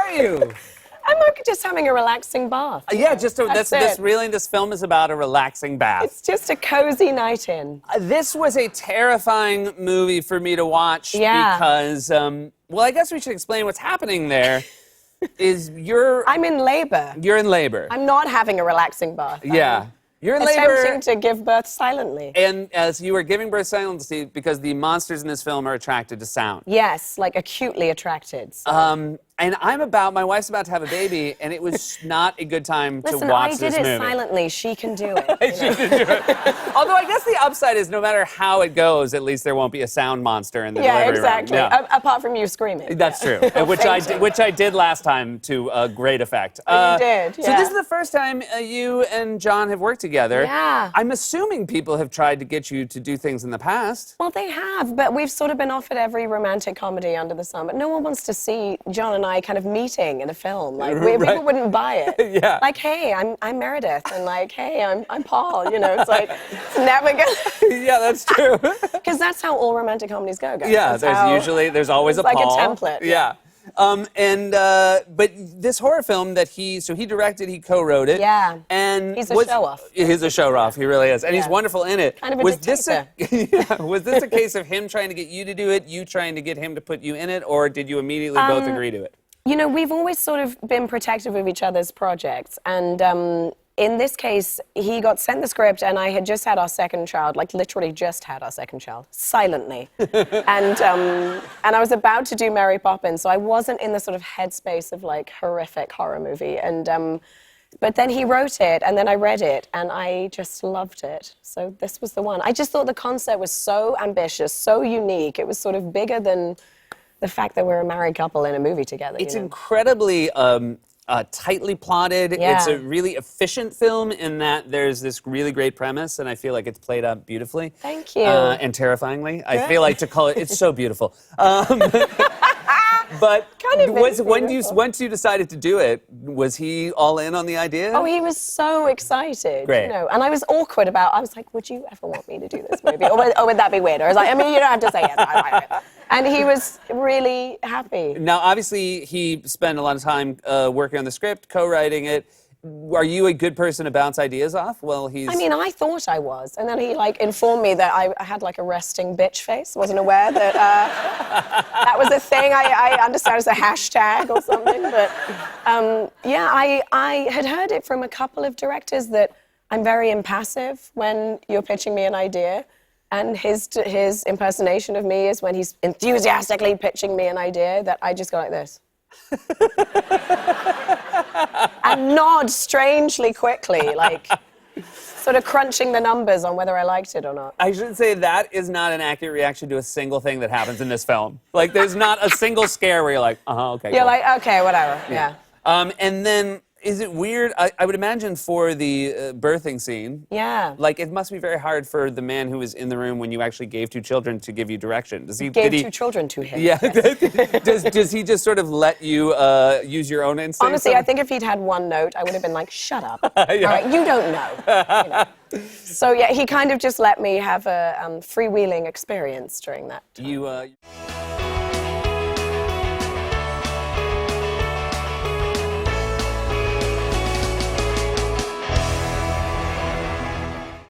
are you? I'm just having a relaxing bath. Yeah, just That's this film is about a relaxing bath. It's just a cozy night in. This was a terrifying movie for me to watch because, well, I guess we should explain what's happening there. I'm in labor. You're in labor. I'm not having a relaxing bath. Yeah. You're in attempting labor. to give birth silently. And as you are giving birth silently, because the monsters in this film are attracted to sound. Yes, like acutely attracted. So. And my wife's about to have a baby, and it was not a good time to watch this movie. Listen, I did it silently. She can do it. She can do it. Although I guess the upside is no matter how it goes, at least there won't be a sound monster in the delivery room. Exactly. Yeah, apart from you screaming. That's true. which I did last time to great effect. You did, yeah. So this is the first time you and John have worked together. Yeah. I'm assuming people have tried to get you to do things in the past. Well, they have, but we've sort of been offered every romantic comedy under the sun. But no one wants to see John and I kind of meeting in a film. Like, people wouldn't buy it. Yeah. Like, hey, I'm Meredith, and like, hey, I'm Paul. You know, it's like, it's never gonna. Yeah, that's true. Because that's how all romantic comedies go, guys. Yeah, That's there's always a like Paul. a template. Yeah. But this horror film that he directed, he co-wrote it. Yeah. And he's a show-off. He's a show-off. He really is, and he's wonderful in it. Kind of a dictator. Was this a case of him trying to get you to do it, you trying to get him to put you in it, or did you immediately both agree to it? You know, we've always sort of been protective of each other's projects, and in this case, he got sent the script, and I had just had our second child, like literally just had our second child, silently. and I was about to do Mary Poppins, so I wasn't in the sort of headspace of like horrific horror movie. And but then he wrote it, and then I read it, and I just loved it. So this was the one. I just thought the concept was so ambitious, so unique. It was sort of bigger than the fact that we're a married couple in a movie together. It's incredibly tightly plotted. Yeah. It's a really efficient film in that there's this really great premise, and I feel like it's played out beautifully. Thank you. And terrifyingly. I feel like to call it, it's so beautiful. But Kind of once you decided to do it, was he all in on the idea? Oh, he was so excited. Great. You know, and I was awkward I was like, would you ever want me to do this movie? or would that be weird? I was like, I mean, you don't have to say yes. And he was really happy. Now, obviously, he spent a lot of time working on the script, co-writing it. Are you a good person to bounce ideas off? Well, I mean, I thought I was. And then he, like, informed me that I had, like, a resting bitch face. Wasn't aware that that was a thing. I understand it's a hashtag or something. But, yeah, I had heard it from a couple of directors that I'm very impassive when you're pitching me an idea. And his impersonation of me is when he's enthusiastically pitching me an idea that I just go like this. And nod strangely quickly, like sort of crunching the numbers on whether I liked it or not. I should say that is not an accurate reaction to a single thing that happens in this film. Like, there's not a single scare where you're like, okay. You're like, okay, whatever, yeah. And then, is it weird? I would imagine for the birthing scene. Yeah. Like, it must be very hard for the man who was in the room when you actually gave two children to give you direction. Gave two children to him. Yeah. Yes. Does he just sort of let you use your own instincts? Honestly, I think if he'd had one note, I would have been like, shut up. All right, you don't know. You know. So, yeah, he kind of just let me have a freewheeling experience during that time.